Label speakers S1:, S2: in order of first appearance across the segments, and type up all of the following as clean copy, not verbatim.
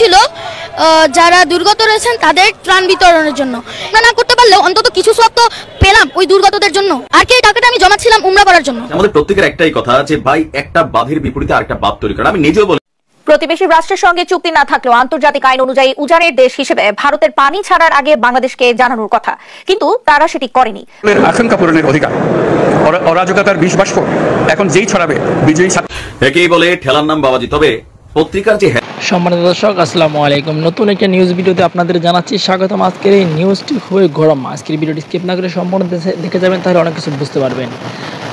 S1: ছিল যারা দুর্গত রয়েছেন তাদের ত্রাণ বিতরণের জন্য। না করতে পারলেও অন্তত কিছু সব তো পেলাম ওই দুর্গতদের জন্য। আর কি টাকাটা আমি জমাচ্ছিলাম উমরা করার জন্য।
S2: আমাদের প্রত্যেকের একটাই কথা যে ভাই একটা বাঁধের বিপরীতে আরেকটা বাঁধ তৈরি করা। আমি নিজেও বলি
S3: প্রতিবেশী রাষ্ট্রের সঙ্গে চুক্তি না থাকলেও আন্তর্জাতিক আইন অনুযায়ী উজানের দেশ হিসেবে ভারতের পানি ছাড়ার আগে বাংলাদেশকে জানানোর কথা, কিন্তু তারা সেটি করেনি।
S4: আশঙ্কা পূরণের অধিকার, অরাজকতার বিষ বাষ্প এখন যেই ছড়াবে বিজয়ী
S2: একেই বলে ঠেলার নাম বাবাজি। তবে পত্রিকার যে
S5: সম্মানিত দর্শক, আসসালামু আলাইকুম। নতুন একটা নিউজ ভিডিওতে আপনাদের জানাচ্ছি স্বাগতম। আজকের এই নিউজটি খুবই গরম। আজকের ভিডিওটি স্কিপ না করে সম্পূর্ণ দেখে যাবেন, তাহলে অনেক কিছু বুঝতে পারবেন।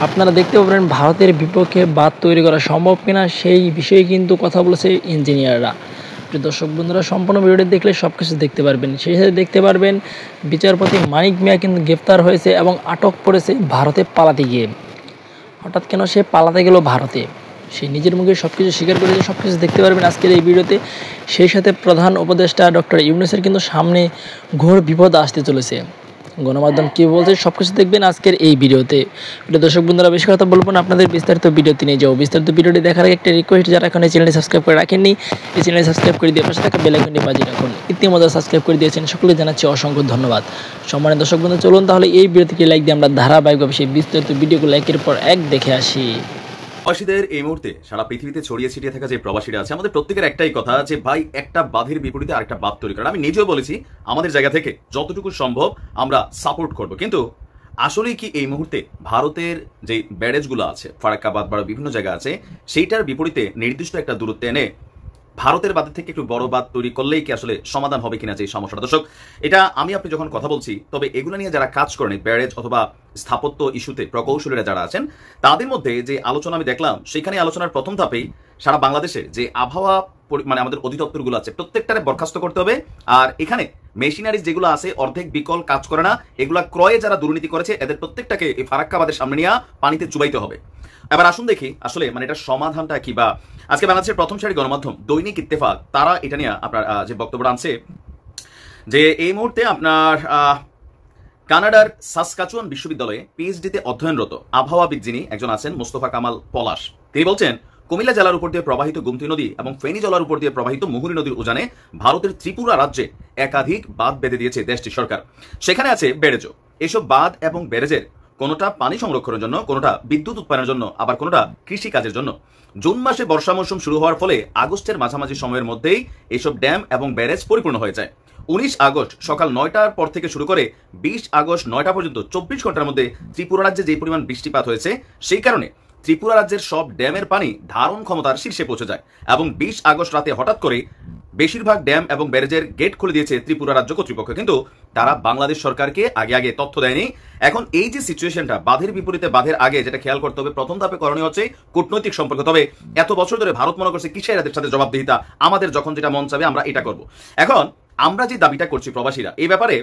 S5: আপনারা দেখতে পাবেন ভারতের বিপক্ষে বাঁধ তৈরি করা সম্ভব কিনা সেই বিষয়ে কিন্তু কথা বলেছে ইঞ্জিনিয়াররা। দর্শক বন্ধুরা, সম্পূর্ণ ভিডিওটি দেখলে সব কিছু দেখতে পারবেন। সেই সাথে দেখতে পারবেন বিচারপতি মানিক মিয়া কিন্তু গ্রেফতার হয়েছে এবং আটক পড়েছে ভারতে পালাতে গিয়ে। হঠাৎ কেন সে পালাতে গেল ভারতে, সে নিজের মুখে সব কিছু স্বীকার করেছে। সব কিছু দেখতে পারবেন আজকের এই ভিডিওতে। সেই সাথে প্রধান উপদেষ্টা ডক্টর ইউনূসের কিন্তু সামনে ঘোর বিপদ আসতে চলেছে। গণমাধ্যম কী বলছে সব কিছু দেখবেন আজকের এই ভিডিওতে। দর্শক বন্ধুরা, বেশি কথা বলবো না, আপনাদের বিস্তারিত ভিডিওতে নিয়ে যাবো। বিস্তারিত ভিডিওটি দেখার আগে একটা রিকোয়েস্ট, যারা এখন এই চ্যানেলটি সাবস্ক্রাইব করে রাখেননি, এই চ্যানেলটি সাবস্ক্রাইব করে দিয়ে পাশে থাকা বেল আইকনটি বাজিয়ে রাখুন। ইতিমধ্যে সাবস্ক্রাইব করে দিয়েছেন, সকলে জানাচ্ছি অসংখ্য ধন্যবাদ। সম্মানিত দর্শক বন্ধু, চলুন তাহলে এই ভিডিওটিকে লাইক দিয়ে আমরা ধারাবাহিকভাবে সেই বিস্তারিত ভিডিওগুলো একের পর এক দেখে আসি।
S2: প্রবাসীদের এই মুহূর্তে সারা পৃথিবীতে ছড়িয়ে ছিটিয়ে থাকা যে প্রবাসীরা আছে, আমাদের প্রত্যেকের একটাই কথা যে ভাই একটা বাঁধের বিপরীতে আরেকটা বাঁধ তৈরি করা। আমি নিজেও বলেছি আমাদের জায়গা থেকে যতটুকু সম্ভব আমরা সাপোর্ট করব, কিন্তু আসলেই কি এই মুহূর্তে ভারতের যে ব্যারেজগুলো আছে, ফারাক্কা বাঁধ বা বিভিন্ন জায়গা আছে, সেইটার বিপরীতে নির্দিষ্ট একটা দূরত্বে এনে ভারতের বাঁধের থেকে একটু বড় বাঁধ তৈরি করলেই কি আসলে সমাধান হবে কিনা যে সমস্যাটা? দর্শক, এটা আমি আপনি যখন কথা বলছি, তবে এগুলো নিয়ে যারা কাজ করেন ব্যারেজ অথবা স্থাপত্য ইস্যুতে প্রকৌশলীরা যারা আছেন, তাদের মধ্যে যে আলোচনা আমি দেখলাম, সেখানে আলোচনার প্রথম ধাপেই সারা বাংলাদেশে যে আবহাওয়া মানে আমাদের অধিদপ্তরগুলো আছে প্রত্যেকটারে বরখাস্ত করতে হবে। আর এখানে মেশিনারিজ যেগুলো আছে অর্ধেক বিকল কাজ করে না, এগুলা ক্রয়ে যারা দুর্নীতি করেছে এদের প্রত্যেকটাকে এই ফারাক্কা বাঁধের সামনে নিয়ে পানিতে চুবাইতে হবে। এবার আসুন দেখি আসলে মানে এটার সমাধানটা কি। বা আজকে বাংলাদেশের প্রথম সারি গণমাধ্যম দৈনিক ইত্তেফাক, তারা এটা নিয়ে আপনার যে বক্তব্য আনছে যে এই মুহূর্তে আপনার কানাডার সাসকাচুয়ান বিশ্ববিদ্যালয়ে পিএইচডিতে অধ্যয়নরত আবহাওয়াবিদ যিনি একজন আছেন মোস্তফা কামাল পলাশ, তিনি বলছেন কুমিল্লা জেলার উপর দিয়ে প্রবাহিত গুমতি নদী এবং ফেনী জলার উপর দিয়ে প্রবাহিত মুহুরী নদীর উজানে ভারতের ত্রিপুরা রাজ্যে একাধিক বাঁধ বেঁধে দিয়েছে দেশটির সরকার। সেখানে আছে ব্যারেজও। এসব বাঁধ এবং ব্যারেজের কোনোটা পানি সংরক্ষণের জন্য, কোনোটা বিদ্যুৎ উৎপাদনের জন্য, আবার কোনোটা কৃষি কাজের জন্য। জুন মাসে বর্ষা মৌসুম শুরু হওয়ার ফলে আগস্টের মাঝামাঝি সময়ের মধ্যেই এসব ড্যাম এবং ব্যারেজ পরিপূর্ণ হয়ে যায়। 19 আগস্ট সকাল 9টার পর থেকে শুরু করে 20 আগস্ট 9টা পর্যন্ত 24 ঘন্টার মধ্যে ত্রিপুরা রাজ্যে যে পরিমাণ বৃষ্টিপাত হয়েছে, সেই কারণে ত্রিপুরা রাজ্যের সব ড্যামের পানি ধারণ ক্ষমতার শীর্ষে পৌঁছে যায়। এবং 20 আগস্ট রাতে হঠাৎ করে বেশিরভাগ ড্যাম এবং ব্যারেজের গেট খুলে দিয়েছে ত্রিপুরা রাজ্য কর্তৃপক্ষ, কিন্তু তারা বাংলাদেশ সরকারকে আগে তথ্য দেয়নি। এখন এই যে সিচুয়েশনটা বাঁধের বিপরীতে বাঁধের আগে, যেটা খেয়াল করতে হবে, প্রথম ধাপে করণীয় হচ্ছে কূটনৈতিক সম্পর্ক। তবে এত বছর ধরে ভারত মনে করছে কিসের এদের সাথে জবাবদিহিতা, আমাদের যখন যেটা মন চাবে আমরা এটা করব। এখন আমরা যে দাবিটা করছি প্রবাসীরা, এই ব্যাপারে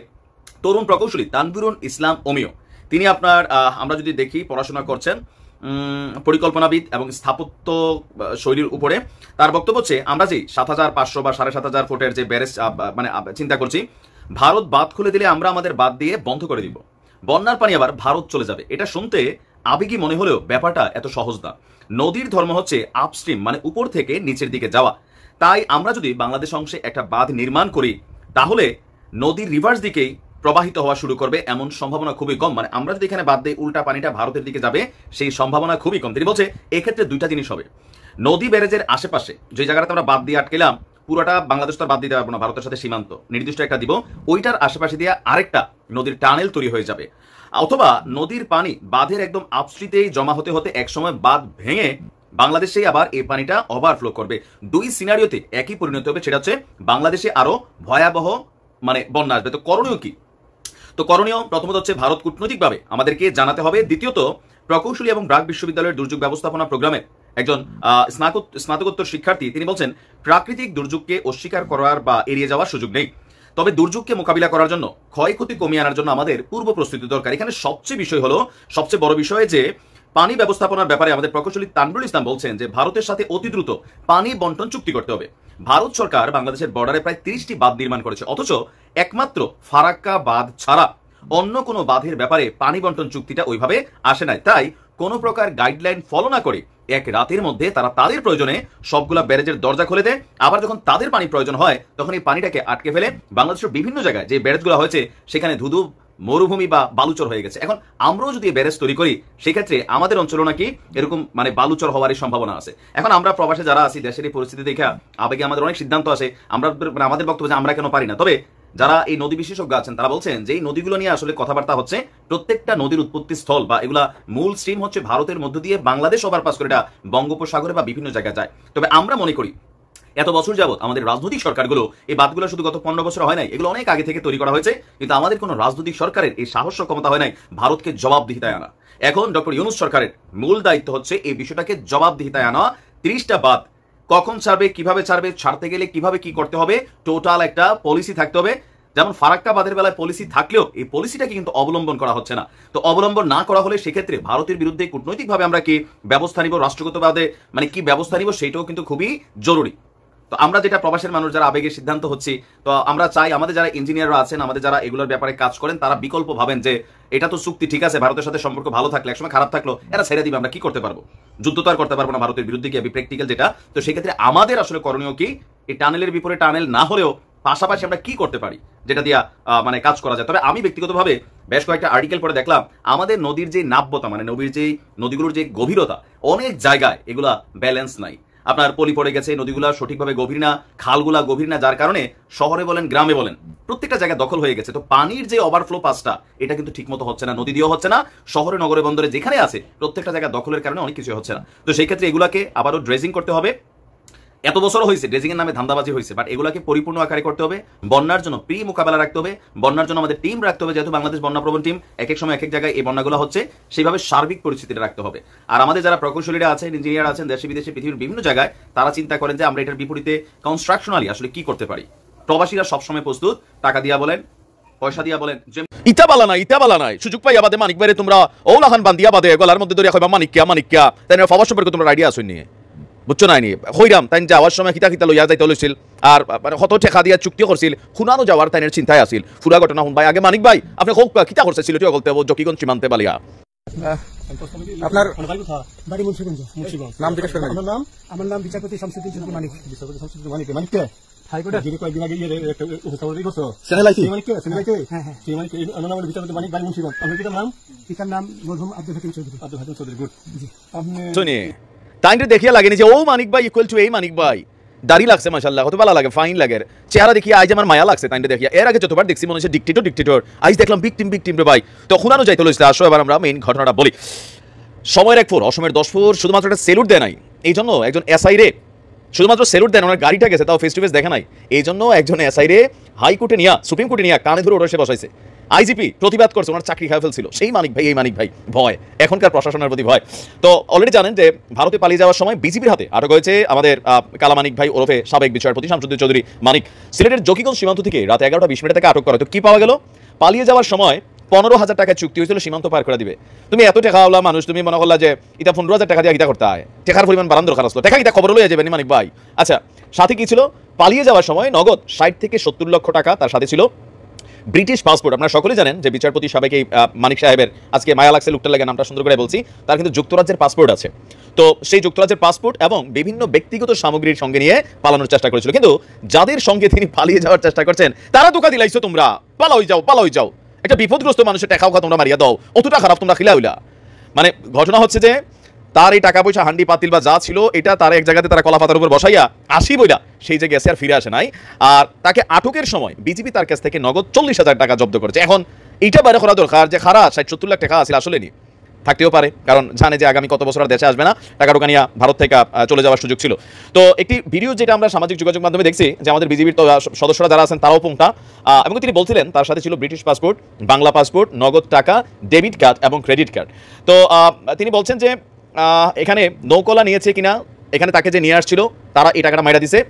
S2: তরুণ প্রকৌশলী তানভীরুল ইসলাম অমিয়, তিনি আপনার আমরা যদি দেখি পড়াশোনা করছেন পরিকল্পনাবিদ এবং স্থাপত্য শৈলীর উপরে। তার বক্তব্য হচ্ছে আমরা যে 7500 বা 7500 ফুটের যে ব্যারেজ মানে চিন্তা করছি, ভারত বাঁধ খুলে দিলে আমরা আমাদের বাঁধ দিয়ে বন্ধ করে দিব, বন্যার পানি আবার ভারত চলে যাবে। এটা শুনতে আবেগী মনে হলেও ব্যাপারটা এত সহজ না। নদীর ধর্ম হচ্ছে আপস্ট্রিম, মানে উপর থেকে নিচের দিকে যাওয়া। তাই আমরা যদি বাংলাদেশ অংশে একটা বাঁধ নির্মাণ করি, তাহলে নদীর রিভার্স দিকেই প্রবাহিত হওয়া শুরু করবে, এমন সম্ভাবনা খুবই কম। মানে আমরা যদি এখানে বাদ দিই, উল্টা পানিটা ভারতের দিকে যাবে, সেই সম্ভাবনা খুবই কম। তিনি বলছে এক্ষেত্রে দুইটা জিনিস হবে। নদী ব্যারেজের আশেপাশে যে জায়গাটা আমরা বাদ দিয়ে আটকেলাম, পুরোটা বাংলাদেশ তো বাদ দিতে পারবো না, ভারতের সাথে সীমান্ত নির্দিষ্ট একটা দিব, ওইটার আশেপাশে দিয়ে আরেকটা নদীর টানেল তৈরি হয়ে যাবে। অথবা নদীর পানি বাঁধের একদম আপস্ট্রিতেই জমা হতে হতে একসময় বাঁধ ভেঙে বাংলাদেশেই আবার এই পানিটা ওভারফ্লো করবে। দুই সিনারিওতে একই পরিণতি হবে, সেটা হচ্ছে বাংলাদেশে আরো ভয়াবহ মানে বন্যা আসবে। তো করণীয় কি? তো করণীয় প্রথমত হচ্ছে ভারত কূটনৈতিকভাবে আমাদেরকে জানাতে হবে। দ্বিতীয়ত প্রকৌশলী এবং ব্রাক বিশ্ববিদ্যালয়ের দুর্যোগ ব্যবস্থাপনা প্রোগ্রামের একজন স্নাতকোত্তর শিক্ষার্থী, তিনি বলছেন প্রাকৃতিক দুর্যোগকে অস্বীকার করার বা এড়িয়ে যাওয়ার সুযোগ নেই, তবে দুর্যোগকে মোকাবিলা করার জন্য, ক্ষয়ক্ষতি কমিয়ে আনার জন্য আমাদের পূর্ব প্রস্তুতি দরকার। এখানে সবচেয়ে বড় বিষয় যে পানি ব্যবস্থাপনার ব্যাপারে আমাদের প্রকৌশলী তানভীরুল ইসলাম বলছেন যে ভারতের সাথে অতি দ্রুত পানি বন্টন চুক্তি করতে হবে। ভারত সরকার বাংলাদেশের বর্ডারে প্রায় 30টি বাঁধ নির্মাণ করেছে, অথচ একমাত্র ফারাক্কা বাঁধ ছাড়া অন্য কোনো বাঁধের ব্যাপারে পানি বন্টন চুক্তিটা ওইভাবে আসে নাই। তাই কোনো প্রকার গাইডলাইন ফলো না করে এক রাতের মধ্যে তারা তাদের প্রয়োজনে সবগুলা ব্যারেজের দরজা খুলে দেয়। আবার যখন তাদের পানি প্রয়োজন হয় তখন এই পানিটাকে আটকে ফেলে। বাংলাদেশের বিভিন্ন জায়গায় যে ব্যারেজগুলো হয়েছে সেখানে ধুধু মরুভূমি বা বালুচর হয়ে গেছে। এখন আমরাও যদি ব্যারেজ তৈরি করি সেক্ষেত্রে আমাদের অঞ্চলও নাকি এরকম মানে বালুচর হওয়ারই সম্ভাবনা আছে। এখন আমরা প্রবাসে যারা আছি, দেশের এই পরিস্থিতি দেখে আবেগে আমাদের অনেক সিদ্ধান্ত আসে, আমরা আমাদের বক্তব্য যে আমরা কেন পারি না। তবে যারা এই নদী বিশেষজ্ঞ আছেন তারা বলছেন যে এই নদীগুলো নিয়ে আসলে কথাবার্তা হচ্ছে, প্রত্যেকটা নদীর উৎপত্তি স্থল বা এগুলা মূল স্ট্রিম হচ্ছে ভারতের মধ্য দিয়ে বাংলাদেশ ওভারপাস করে এটা বঙ্গোপসাগরে বা বিভিন্ন জায়গায় যায়। তবে আমরা মনে করি এত বছর যাবত আমাদের রাজনৈতিক সরকারগুলো এই বাঁধগুলো শুধু গত 15 বছর হয় নাই, এগুলো অনেক আগে থেকে তৈরি করা হয়েছে, কিন্তু আমাদের কোনো রাজনৈতিক সরকারের এই সাহস ক্ষমতা হয় নাই ভারতকে জবাবদিহিতায় আনা। এখন ডক্টর ইউনূস সরকারের মূল দায়িত্ব হচ্ছে এই বিষয়টাকে জবাবদিহিতায় আনা। 30টা বাঁধ কখন ছাড়বে, কিভাবে ছাড়বে, ছাড়তে গেলে কিভাবে কি করতে হবে, টোটাল একটা পলিসি থাকতে হবে। যেমন ফারাক্কা বাঁধের বেলায় পলিসি থাকলেও এই পলিসিটাকে কিন্তু অবলম্বন করা হচ্ছে না। তো অবলম্বন না করা হলে সেক্ষেত্রে ভারতের বিরুদ্ধে কূটনৈতিকভাবে আমরা কি ব্যবস্থা নিব, রাষ্ট্রগতভাবে মানে কি ব্যবস্থা নিব, সেটাও কিন্তু খুবই জরুরি। তো আমরা যেটা প্রবাসের মানুষ যারা আবেগের সিদ্ধান্ত হচ্ছি, তো আমরা চাই আমাদের যারা ইঞ্জিনিয়াররা আছেন, আমাদের যারা এগুলোর ব্যাপারে কাজ করেন, তারা বিকল্প ভাবেন যে এটা তো চুক্তি, ঠিক আছে, ভারতের সাথে সম্পর্ক ভালো থাকলে, একসময় খারাপ থাকলো, এরা ছেড়ে দিবে, আমরা কি করতে পারবো, যুদ্ধ তো আর করতে পারবো না ভারতের বিরুদ্ধে গিয়ে, প্র্যাকটিক্যাল যেটা। তো সেক্ষেত্রে আমাদের আসলে করণীয় কি, এই টানেলের বিপরীতে টানেল না হলেও পাশাপাশি আমরা কি করতে পারি যেটা দিয়া মানে কাজ করা যায়। তবে আমি ব্যক্তিগতভাবে বেশ কয়েকটা আর্টিকেল পড়ে দেখলাম আমাদের নদীর যে নাব্যতা, মানে নদীগুলোর যে গভীরতা, অনেক জায়গায় এগুলা ব্যালেন্স নাই। আপনার পলি পড়ে গেছে, নদীগুলা সঠিকভাবে গভীর না, খালগুলা গভীর না, যার কারণে শহরে বলেন গ্রামে বলেন প্রত্যেকটা জায়গায় দখল হয়ে গেছে। তো পানির যে ওভারফ্লো পাসটা এটা কিন্তু ঠিক মতো হচ্ছে না, নদী দিয়েও হচ্ছে না, শহরে নগরে বন্দরে যেখানে আছে প্রত্যেকটা জায়গায় দখলের কারণে অনেক কিছু হচ্ছে না। তো সেই ক্ষেত্রে এগুলাকে আবারও ড্রেজিং করতে হবে। এত বছর হয়েছে ড্রেজিং এর নামে ধান্দাবাজি হয়েছে, বাট এগুলাকে পরিপূর্ণ আকারে করতে হবে। বন্যার জন্য প্রি মোকাবেলা রাখতে হবে, বন্যার জন্য আমাদের টিম রাখতে হবে, যেহেতু বাংলাদেশ বন্যা প্রবণ টিম, এক এক সময় এক এক জায়গায় এই বন্যাগুলো হচ্ছে, সেইভাবে সার্বিক পরিস্থিতিটা রাখতে হবে। আর আমাদের যারা প্রকৌশলীরা আছেন, ইঞ্জিনিয়ার আছেন, দেশে বিদেশে পৃথিবীর বিভিন্ন জায়গায়, তারা চিন্তা করেন যে আমরা এটার বিপরীতে কনস্ট্রাকশনালি আসলে কি করতে পারি। প্রবাসীরা সবসময় প্রস্তুত, টাকা দিয়া বলেন, পয়সা দিয়া বলেন,
S4: ইটা বালা নাই সুযোগ পাই আবাদে মানিক বাইরে তোমরা ওলাখান বান্দিয়া বাদে গলার মধ্যে ধরে কইবা মানিক্যা তাই ফাওয়া সম্পর্কে তোমরা আইডিয়া আসুন নিয়ে বুঝছো নাই নি হইরাম তাই যাওয়ার সময় কিতা লইয়া যাইতে লইছিল আর কত ঠেকা দিয়া চুক্তি করছিল শুনানো যাওয়ার তাইনের চিন্তায় আছিল। পুরা ঘটনা শুন ভাই আগে মানিক ভাই আপনি হোক কিতা করছে ছিল বলতে জকিগঞ্জ সীমান্তে বালিয়া
S6: আপনার বাড়ি মুন্সিগঞ্জ নাম জিজ্ঞেস করেন। আমার নাম বিচারপতি শামসুদ্দিন চৌধুরী মানিক। বিচারপতি শামসুদ্দিন মানিক মানিক কে হাইকোর্টে যিনি কয়েকদিন আগে একটা উপস্থাপনা করছো সেনালাইকি মানিক কে সেনালাইকি হ্যাঁ হ্যাঁ সেই মানিক আমার নাম বিচারপতি মানিক বাড়ি মুন্সিগঞ্জ। আপনার কি নাম? পিতার নাম মরহুম আব্দুল হাকিম চৌধুরী। আব্দুল হাকিম চৌধুরী গুড। জি আপনি
S4: শুনি তাইনটা দেখিয়া লাগেনি যে ও মানিক ভাই ইকুয়াল টু এই মানিক ভাই দাড়ি লাগছে মাশাআল্লাহ কত ভালো লাগে ফাইন লাগে চেহারা দেখিয়া আজ আমার মায়া লাগছে তাইনটা দেখিয়া। এর আগে যতবার দেখছি মনে হচ্ছে ডিক্টেটর আজ দেখলাম বিগ টিম রে ভাই। তো খুনানো যাইতে লইছে। আসো এবার আমরা মেইন ঘটনাটা বলি। সময়ের 1 ফুর অসমের 10 ফুর শুধুমাত্র একটা সেলুট দেয় নাই, এই জন্য একজন এসআই রে শুধুমাত্র সেলুট দেন, ওনার গাড়িটা গেছে তাও ফেস টু ফেস দেখা নাই, এই জন্য একজন এসআই রে হাইকোর্টে নিয়া সুপ্রিম কোর্টে নিয়া কানে ধরে ওরা সে বসাইছে। আইজিপি প্রতিবাদ করছে, ওনার চাকরি খাওয়া ফেলছিল। সেই মানিক ভাই এই মানিক ভাই ভয়, এখনকার প্রশাসনের প্রতি ভয়। তো অলরেডি জানেন যে ভারতে পালিয়ে যাওয়ার সময় বিজেপির হাতে আটক হয়েছে আমাদের কালামানিক ভাই ওরফে সাবেক বিচারপতি শামসুদ্দিন চৌধুরী মানিক। সিলেটের জকিগঞ্জ সীমান্ত থেকে রাত 11:20 তাকে আটক করা। তো কি পাওয়া গেল? পালিয়ে যাওয়ার সময় 15,000 টাকা চুক্তি হয়েছিল সীমান্ত পার করে দিবে। তুমি এত টাকা আওলা মানুষ, তুমি মনে করলা যে এটা 15,000 টাকা দিয়ে গীতা করতে হয়, টাকার পরিমাণ বাড়ান দরকার আসলো, টাকা গীতা খবর লইয়া যাবেন মানিক ভাই। আচ্ছা সাথে কি ছিল? পালিয়ে যাওয়ার সময় নগদ 60 থেকে 70 লক্ষ টাকা, তার সাথে ছিল ব্রিটিশ পাসপোর্ট। আপনারা সকলে জানেন যে বিচারপতি সাবেক এই মানিক সাহেবের, আজকে মায়া লাগছে লুকটা লাগে নামটা সুন্দর করে বলছি, তার কিন্তু যুক্তরাজ্যের পাসপোর্ট আছে। তো সেই যুক্তরাজ্যের পাসপোর্ট এবং বিভিন্ন ব্যক্তিগত সামগ্রীর সঙ্গে নিয়ে পালানোর চেষ্টা করেছিল, কিন্তু যাদের সঙ্গে তিনি পালিয়ে যাওয়ার চেষ্টা করছেন তারা ধোঁকা দিলাইছো, তোমরা পালাই যাও, একটা বিপদগ্রস্ত মানুষের টাকাও তোমরা মারিয়া দাও, অতটা খারাপ তোমরা খিলা হইলা। মানে ঘটনা হচ্ছে যে তার এই টাকা পয়সা হান্ডি পাতিল বা যা ছিল এটা তার এক জায়গাতে তারা কলা পাতার উপর বসাইয়া আসি বইলা সেই যে গেছে আর ফিরে আসে নাই। আর তাকে আটকের সময় বিজেপি তার কাছ থেকে নগদ 40,000 টাকা জব্দ করেছে। এখন এইটা বাইরে করা দরকার যে খারাপ 60-70 লাখ টাকা আসলে আসলে নি থাকতেও পারে, কারণ জানে যে আগামী কত বছর আর দেশে আসবে না, টাকা টোকা নিয়ে ভারত থেকে চলে যাওয়ার সুযোগ ছিল। তো একটি ভিডিও যেটা আমরা সামাজিক যোগাযোগ মাধ্যমে দেখছি যে আমাদের বিজেপির সদস্যরা যারা আছেন তারাও পোংটা, এবং তিনি বলছিলেন তার সাথে ছিল ব্রিটিশ পাসপোর্ট, বাংলা পাসপোর্ট, নগদ টাকা, ডেবিট কার্ড এবং ক্রেডিট কার্ড। তো তিনি বলছেন যে এখানে নৌকলা নিয়েছে কিনা, এখানে তাকে যে নিয়ে আসছিল তারা এই টাকাটা মাইরা দিছে,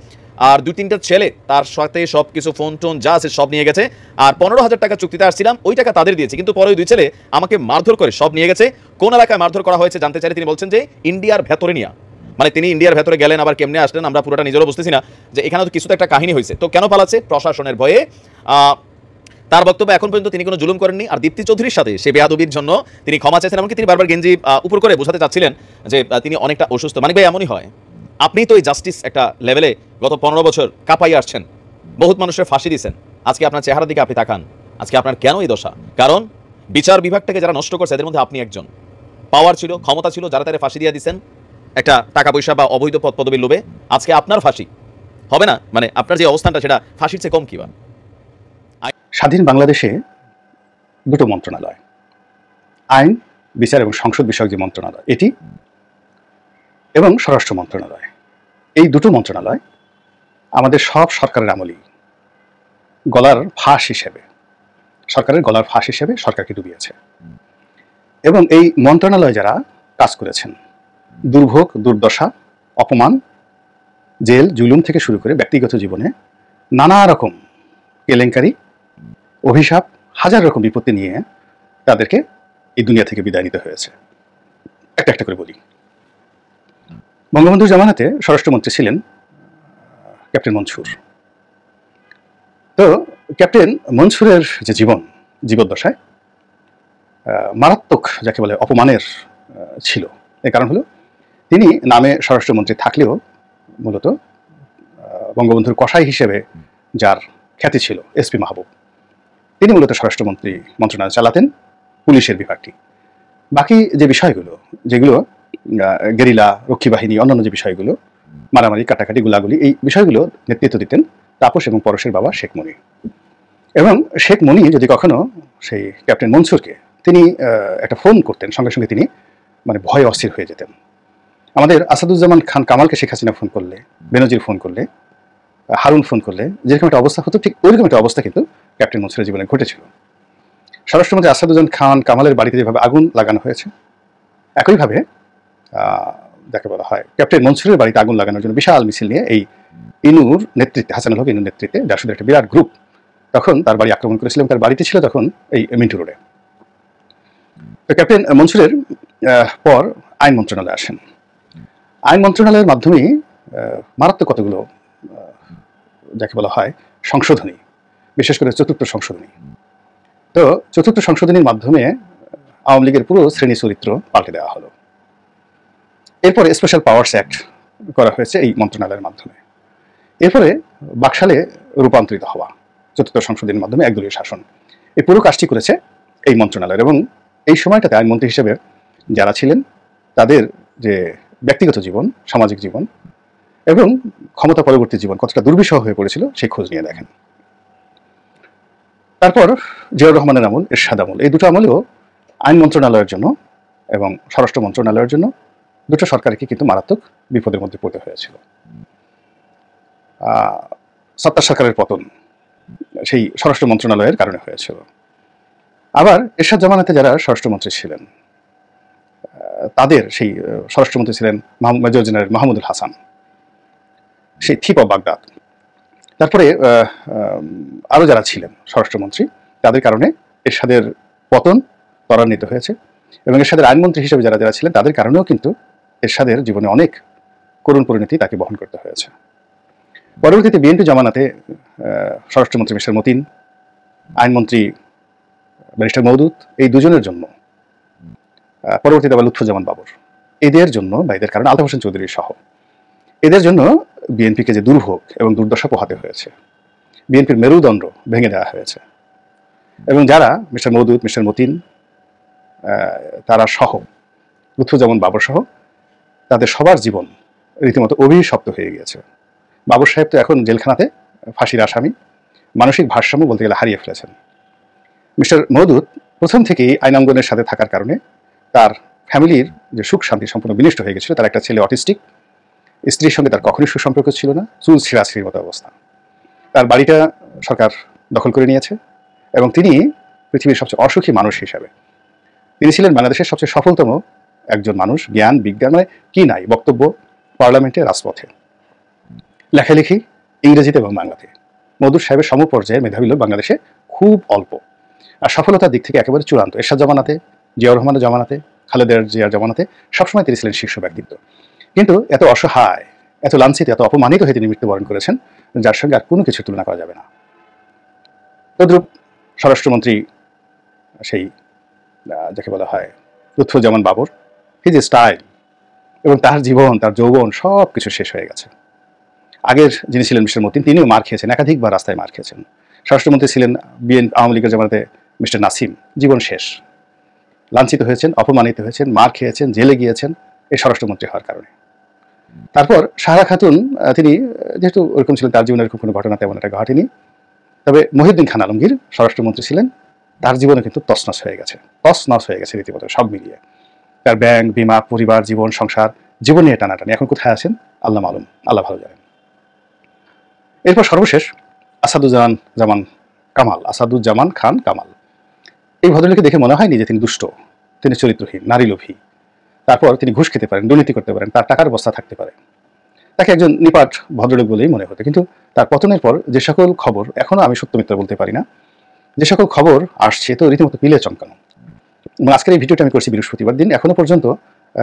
S4: আর 2-3টা ছেলে তার সাথে সব কিছু ফোন টোন যা আছে সব নিয়ে গেছে। আর 15,000 টাকা চুক্তিতে আসছিলাম ওই টাকা তাদের দিয়েছে, কিন্তু পরে ওই 2 ছেলে আমাকে মারধর করে সব নিয়ে গেছে। কোন এলাকায় মারধর করা হয়েছে জানতে চাইলে তিনি বলছেন যে ইন্ডিয়ার ভেতরে নিয়ে, মানে তিনি ইন্ডিয়ার ভেতরে গেলেন আবার কেমনে আসলেন আমরা পুরোটা নিজেরও বুঝতেছি না, যে এখানে তো কিছু তো একটা কাহিনী হয়েছে। তো কেন পালাচ্ছে? প্রশাসনের ভয়ে। তার বক্তব্য এখন পর্যন্ত তিনি কোনো জুলুম করেননি। আর দীপ্তি চৌধুরীর সাথে সে বেয়াদবির জন্য তিনি ক্ষমা চাইছেন, এমনকি তিনি বারবার গেঞ্জি উপর করে বোঝাতে চাচ্ছিলেন যে তিনি অনেকটা অসুস্থ। মানিক ভাই, এমনই হয়, আপনি তো এই জাস্টিস একটা লেভেলে গত 15 বছর কাঁপাই আসছেন, বহুত মানুষের ফাঁসি দিয়েছেন। আজকে আপনার চেহারার দিকে আপনি তাকান, আজকে আপনার কেন এই দশা? কারণ বিচার বিভাগটাকে যারা নষ্ট করছে এদের মধ্যে আপনি একজন। পাওয়ার ছিল, ক্ষমতা ছিল, যারা তারা ফাঁসি দিয়ে দিচ্ছেন একটা টাকা পয়সা বা অবৈধ পদ পদবীর লোভে। আজকে আপনার ফাঁসি হবে না, মানে আপনার যে অবস্থানটা সেটা ফাঁসির চেয়ে কম কিবা?
S6: স্বাধীন বাংলাদেশে দুটো মন্ত্রণালয়, আইন, বিচার এবং সংসদ বিষয়ক যে মন্ত্রণালয় এটি এবং স্বরাষ্ট্র মন্ত্রণালয়, এই দুটো মন্ত্রণালয় আমাদের সব সরকারের আমলেই গলার ফাঁস হিসেবে, সরকারের গলার ফাঁস হিসেবে সরকারকে ডুবিয়েছে। এবং এই মন্ত্রণালয় যারা কাজ করেছেন, দুর্ভোগ, দুর্দশা, অপমান, জেল, জুলুম থেকে শুরু করে ব্যক্তিগত জীবনে নানা রকম কেলেঙ্কারি, অভিশাপ, হাজার রকম বিপত্তি নিয়ে তাদেরকে এই দুনিয়া থেকে বিদায় নিতে হয়েছে। একটা একটা করে বলি। বঙ্গবন্ধুর জামানাতে স্বরাষ্ট্রমন্ত্রী ছিলেন ক্যাপ্টেন মনসুর। তো ক্যাপ্টেন মনসুরের যে জীবদ্দশায় মারাত্মক যাকে বলে অপমানের ছিল। এর কারণ হলো তিনি নামে স্বরাষ্ট্রমন্ত্রী থাকলেও মূলত বঙ্গবন্ধুর কসাই হিসেবে যার খ্যাতি ছিল এসপি মাহবুব, তিনি মূলত স্বরাষ্ট্রমন্ত্রী মন্ত্রণালয় চালাতেন, পুলিশের বিভাগটি। বাকি যে বিষয়গুলো, যেগুলো গেরিলা, রক্ষী বাহিনী, অন্যান্য যে বিষয়গুলো, মারামারি, কাটাকাটি, গুলাগুলি, এই বিষয়গুলো নেতৃত্ব দিতেন তাপস এবং পরশের বাবা শেখ মনি। এবং শেখ মনি যদি কখনো সেই ক্যাপ্টেন মনসুরকে তিনি একটা ফোন করতেন, সঙ্গে সঙ্গে তিনি মানে ভয়ে অস্থির হয়ে যেতেন। আমাদের আসাদুজ্জামান খান কামালকে শেখ হাসিনা ফোন করলে, বেনজির ফোন করলে, হারুন ফোন করলে যেরকম একটা অবস্থা হতো, ঠিক ওইরকম একটা অবস্থা কিন্তু ক্যাপ্টেন মনসুরের জীবনে ঘটেছিল। স্বরাষ্ট্রমন্ত্রী আসাদুজ্জামান খান কামালের বাড়িতে যেভাবে আগুন লাগানো হয়েছে, একইভাবে যাকে বলা হয় ক্যাপ্টেন মনসুরের বাড়িতে আগুন লাগানোর জন্য বিশাল মিছিল নিয়ে এই ইনুর নেতৃত্বে, হাসানুল হক ইনুর নেতৃত্বে জাসদের একটা বিরাট গ্রুপ তখন তার বাড়ি আক্রমণ করেছিলেন। তার বাড়িটি ছিল তখন এই মিন্টু রোডে। তো ক্যাপ্টেন মনসুরের পর আইন মন্ত্রণালয়ে আসেন। আইন মন্ত্রণালয়ের মাধ্যমেই মারাত্মক কতগুলো যাকে বলা হয় সংশোধনী, বিশেষ করে চতুর্থ সংশোধনী। তো চতুর্থ সংশোধনীর মাধ্যমে আওয়ামী লীগের পুরো শ্রেণী চরিত্র পাল্টে দেওয়া হলো। এরপরে স্পেশাল পাওয়ার্স অ্যাক্ট করা হয়েছে এই মন্ত্রণালয়ের মাধ্যমে। এরপরে বাকশালে রূপান্তরিত হওয়া চতুর্থ সংশোধনীর মাধ্যমে একদলীয় শাসন, এই পুরো কাজটি করেছে এই মন্ত্রণালয়ের। এবং এই সময়টাতে আইনমন্ত্রী হিসেবে যারা ছিলেন তাদের যে ব্যক্তিগত জীবন, সামাজিক জীবন এবং ক্ষমতা পরবর্তী জীবন কতটা দুর্বিষহ হয়ে পড়েছিল সেই খোঁজ নিয়ে দেখেন। তারপর জিয়াউর রহমানের আমল, এরশাদ আমল, এই দুটো আমলেও আইন মন্ত্রণালয়ের জন্য এবং স্বরাষ্ট্র মন্ত্রণালয়ের জন্য দুটো সরকারকে কিন্তু মারাত্মক বিপদের মধ্যে পড়তে হয়েছিল। সত্তার সরকারের পতন সেই স্বরাষ্ট্র মন্ত্রণালয়ের কারণে হয়েছিল। আবার এরশাদ জামানাতে যারা স্বরাষ্ট্রমন্ত্রী ছিলেন তাদের সেই স্বরাষ্ট্রমন্ত্রী ছিলেন মেজর জেনারেল মাহমুদুল হাসান, সেই থিপ অফ বাগদাদ। তারপরে আরও যারা ছিলেন স্বরাষ্ট্রমন্ত্রী তাদের কারণে এরশাদের পতন ত্বরান্বিত হয়েছে। এবং এরশাদের আইনমন্ত্রী হিসেবে যারা যারা ছিলেন তাদের কারণেও কিন্তু এরশাদের জীবনে অনেক করুণ পরিণতি তাকে বহন করতে হয়েছে। পরবর্তীতে বিএনপি জামানাতে স্বরাষ্ট্রমন্ত্রী মিস্টার মতিন, আইনমন্ত্রী ব্যারিস্টার মওদুদ, এই দুজনের জন্য, পরবর্তীতে আবার লুৎফুজ্জামান বাবর, এদের জন্য বা এদের কারণে আলতাফ হোসেন চৌধুরী সহ এদের জন্য বিএনপিকে যে দুর্ভোগ এবং দুর্দশা পোহাতে হয়েছে, বিএনপির মেরুদণ্ড ভেঙে দেওয়া হয়েছে। এবং যারা মিস্টার মওদুদ, মিস্টার মতিন, তারা সহ, লুৎফুজ্জামান বাবর সহ, তাদের সবার জীবন রীতিমতো অভিশপ্ত হয়ে গিয়েছে। বাবর সাহেব তো এখন জেলখানাতে ফাঁসির আসামি, মানসিক ভারসাম্য বলতে গেলে হারিয়ে ফেলেছেন। মিস্টার মওদুদ প্রথম থেকেই আইনাঙ্গনের সাথে থাকার কারণে তার ফ্যামিলির যে সুখ শান্তি সম্পূর্ণ বিনষ্ট হয়ে গেছিল। তার একটা ছেলে অটিস্টিক, স্ত্রীর সঙ্গে তার কখনোই সুসম্পর্ক ছিল না, চুল ছিঁড়াছিঁড়ির মতো অবস্থা। তার বাড়িটা সরকার দখল করে নিয়েছে এবং তিনি পৃথিবীর সবচেয়ে অসুখী মানুষ হিসাবে তিনি ছিলেন বাংলাদেশের সবচেয়ে সফলতম একজন মানুষ। জ্ঞান, বিজ্ঞান, মানে কি নাই, বক্তব্য পার্লামেন্টে, রাজপথে, লেখালেখি ইংরেজিতে এবং বাংলাতে। মওদুদ সাহেবের সমপর্যায়ের মেধাবী লোক বাংলাদেশে খুব অল্প, আর সফলতার দিক থেকে একেবারে চূড়ান্ত। এরশাদ জামানাতে, জিয়াউর রহমানের জামানাতে, খালেদা জিয়ার জামানাতে সবসময় তিনি ছিলেন শীর্ষ ব্যক্তিত্ব। কিন্তু এত অসহায়, এত লাঞ্ছিত, এত অপমানিত হয়ে তিনি মৃত্যুবরণ করেছেন, যার সঙ্গে আর কোনো কিছু তুলনা করা যাবে না। তদ্রূপ স্বরাষ্ট্রমন্ত্রী সেই যাকে বলা হয় লুৎফুজ্জামান বাবর, হিজ স্টাইল এবং তার জীবন, তার যৌবন সব কিছু শেষ হয়ে গেছে। আগের যিনি ছিলেন মিস্টার মতিন, তিনিও মার খেয়েছেন, একাধিকবার রাস্তায় মার খেয়েছেন। স্বরাষ্ট্রমন্ত্রী ছিলেন আওয়ামী লীগের জামানাতে মিস্টার নাসিম, জীবন শেষ। লাঞ্ছিত হয়েছেন, অপমানিত হয়েছেন, মার খেয়েছেন, জেলে গিয়েছেন এই স্বরাষ্ট্রমন্ত্রী হওয়ার কারণে। তারপর সাহারা খাতুন, তিনি যেহেতু ওরকম ছিলেন, তার জীবনের এরকম কোনো ঘটনা তেমন একটা ঘটেনি। তবে মহিউদ্দিন খান আলমগীর স্বরাষ্ট্রমন্ত্রী ছিলেন, তার জীবনে কিন্তু তছনছ হয়ে গেছে, তছনছ হয়ে গেছে রীতিমতো সব মিলিয়ে। তার ব্যাংক, বিমা, পরিবার, জীবন, সংসার, জীবন নিয়ে টানাটানি। এখন কোথায় আছেন আল্লাহ মালুম, আল্লাহ ভালো জানেন। এরপর সর্বশেষ আসাদুজ্জামান খান কামাল। এই ভদ্রলোককে দেখে মনে হয়নি যে তিনি দুষ্ট, তিনি চরিত্রহীন, নারীলোভী। তারপর তিনি ঘুষ খেতে পারেন, দুর্নীতি করতে পারেন, তার টাকার বস্তা থাকতে পারে। তাকে একজন নিপাট ভদ্রলোক বলেই মনে হতো। কিন্তু তার পতনের পর যে সকল খবর, এখনো আমি সত্য মিথ্যা বলতে পারি না, যে সকল খবর আসছে তো রীতিমতো পিলে চমকানো। এবং আজকের এই ভিডিওটা আমি করছি বৃহস্পতিবার দিন। এখনো পর্যন্ত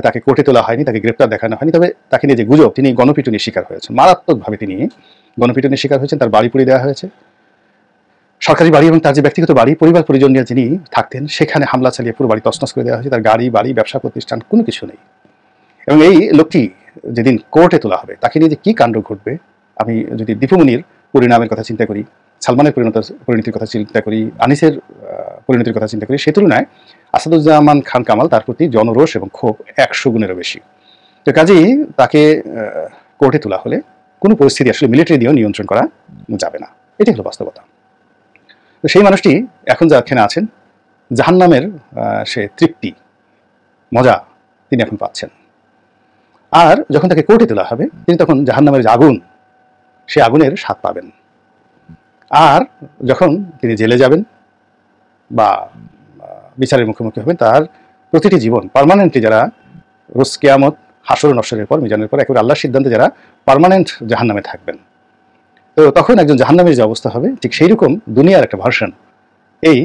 S6: তাকে কোর্টে তোলা হয়নি, তাকে গ্রেপ্তার দেখানো হয়নি। তবে তাকে নিয়ে যে গুজব, তিনি গণপিটুনির শিকার হয়েছেন, মারাত্মকভাবে তিনি গণপিটুনির শিকার হয়েছেন। তার বাড়ি পুড়িয়ে দেওয়া হয়েছে, সরকারি বাড়ি এবং তার যে ব্যক্তিগত বাড়ি, পরিবার পরিজন নিয়ে যিনি থাকতেন, সেখানে হামলা চালিয়ে পুরো বাড়ি তছনছ করে দেওয়া হয়েছে। তার গাড়ি, বাড়ি, ব্যবসা প্রতিষ্ঠান কোনো কিছু নেই। এবং এই লোকটি যেদিন কোর্টে তোলা হবে, তাকে নিয়ে যে কী কাণ্ড ঘটবে, আমি যদি দীপুমনির পরিণামের কথা চিন্তা করি, সালমানের পরিণতির কথা চিন্তা করি, আনিসের পরিণতির কথা চিন্তা করি, সেই তুলনায় আসাদুজ্জামান খান কামাল, তার প্রতি জনরোষ এবং ক্ষোভ 100 গুণেরও বেশি। তো কাজেই তাকে কোর্টে তোলা হলে কোনো পরিস্থিতি আসলে মিলিটারি দিয়েও নিয়ন্ত্রণ করা যাবে না, এটাই হলো বাস্তবতা। তো সেই মানুষটি এখন যেখানে আছেন, জাহান্নামের সে তৃপ্তি, মজা তিনি এখন পাচ্ছেন। আর যখন তাকে কোর্টে তোলা হবে, তিনি তখন জাহান্নামের যে আগুন, সে আগুনের স্বাদ পাবেন। আর যখন তিনি জেলে যাবেন বা বিচারের মুখোমুখি হবেন, তার প্রতিটি জীবন পার্মানেন্টলি, যারা রোজ কিয়ামত, হাসর নসরের পর, মিজানের পর একেবারে আল্লাহর সিদ্ধান্তে যারা পার্মানেন্ট জাহান্নামে থাকবেন, তো তখন একজন জাহান্নামের যে অবস্থা হবে, ঠিক সেই রকম দুনিয়ার একটা ভার্সন এই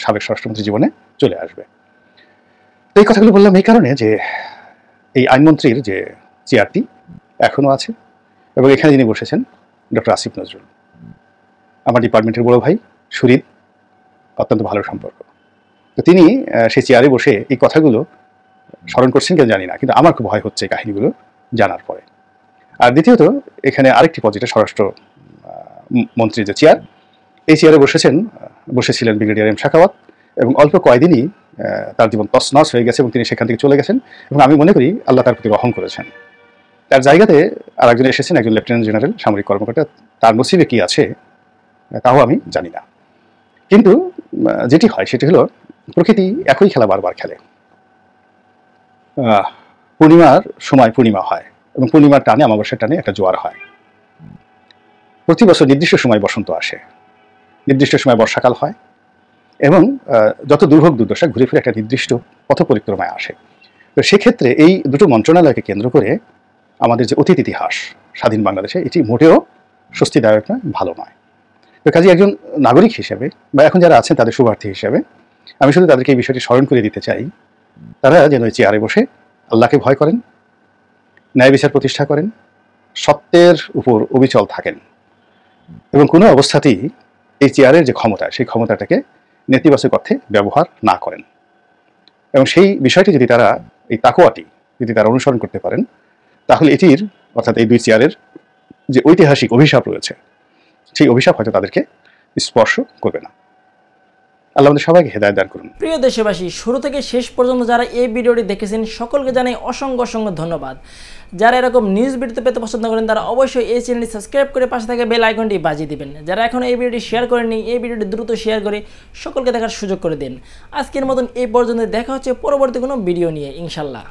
S6: সাবেক স্বরাষ্ট্রমন্ত্রীর জীবনে চলে আসবে। তো এই কথাগুলো বললাম এই কারণে যে এই আইনমন্ত্রীর যে চেয়ারটি এখনও আছে এবং এখানে যিনি বসেছেন ডক্টর আসিফ নজরুল, আমার ডিপার্টমেন্টের বড় ভাই, সুরিদ, অত্যন্ত ভালো সম্পর্ক। তো তিনি সেই চেয়ারে বসে এই কথাগুলো স্মরণ করছেন কেন জানি না, কিন্তু আমার খুব ভয় হচ্ছে এই কাহিনীগুলো জানার পরে। আর দ্বিতীয়ত, এখানে আরেকটি পজিটিভ, স্বরাষ্ট্র মন্ত্রীর যে চেয়ার, এই চেয়ারে বসেছিলেন ব্রিগেডিয়ার এম শাখাওয়াত, এবং অল্প কয়েকদিনই তার জীবন তছনছ হয়ে গেছে এবং তিনি সেখান থেকে চলে গেছেন। এবং আমি মনে করি আল্লাহ তার প্রতি রহম করেছেন। তার জায়গাতে আর একজন এসেছেন, একজন লেফটেন্যান্ট জেনারেল, সামরিক কর্মকর্তা। তার নসিবে কি আছে তাও আমি জানি না। কিন্তু যেটি হয় সেটি হলো, প্রকৃতি একই খেলা বারবার খেলে। পূর্ণিমার সময় পূর্ণিমা হয় এবং পূর্ণিমার টানে, অমাবস্যার টানে একটা জোয়ার হয়। প্রতি বছর নির্দিষ্ট সময় বসন্ত আসে, নির্দিষ্ট সময় বর্ষাকাল হয় এবং যত দুর্ভোগ দুর্দশা ঘুরে ফিরে একটা নির্দিষ্ট পথ পরিক্রমায় আসে। তো সেক্ষেত্রে এই দুটো মন্ত্রণালয়কে কেন্দ্র করে আমাদের যে অতীত ইতিহাস স্বাধীন বাংলাদেশে, এটি মোটেও স্বস্তিদায়ক নয়, ভালো নয়। তো কাজে একজন নাগরিক হিসেবে বা এখন যারা আছেন তাদের শুভার্থী হিসেবে আমি শুধু তাদেরকে এই বিষয়টি স্মরণ করে দিতে চাই, তারা যেন এই চেয়ারে বসে আল্লাহকে ভয় করেন, ন্যায় বিচার প্রতিষ্ঠা করেন, সত্যের উপর অবিচল থাকেন এবং কোনো অবস্থাতেই এই চেয়ারের যে ক্ষমতা, সেই ক্ষমতাটাকে নেতিবাচক অর্থে ব্যবহার না করেন। এবং সেই বিষয়টি যদি তারা, এই তাকওয়াটি যদি তারা অনুসরণ করতে পারেন, তাহলে এটির, অর্থাৎ এই দুই চেয়ারের যে ঐতিহাসিক অভিশাপ রয়েছে, সেই অভিশাপ হয়তো তাদেরকে স্পর্শ করবে না। আল্লাহ আমাদের সবাইকে হেদায়েত দান করুন।
S5: প্রিয় দেশবাসী, শুরু থেকে শেষ পর্যন্ত যারা এই ভিডিওটি দেখেছেন, সকলকে জানাই অসংখ্য অসংখ্য ধন্যবাদ। যারা এরকম নিউজ ভিডিও পেতে পছন্দ করেন, তারা অবশ্যই এই চ্যানেলটি সাবস্ক্রাইব করে পাশে থাকা বেল আইকনটি বাজিয়ে দিবেন। যারা এখন এই ভিডিওটি শেয়ার করেননি, এই ভিডিওটি দ্রুত শেয়ার করে সকলকে দেখার সুযোগ করে দিন। আজকের মতন এই পর্যন্ত, দেখা হচ্ছে পরবর্তী কোনো ভিডিও নিয়ে, ইনশাল্লাহ।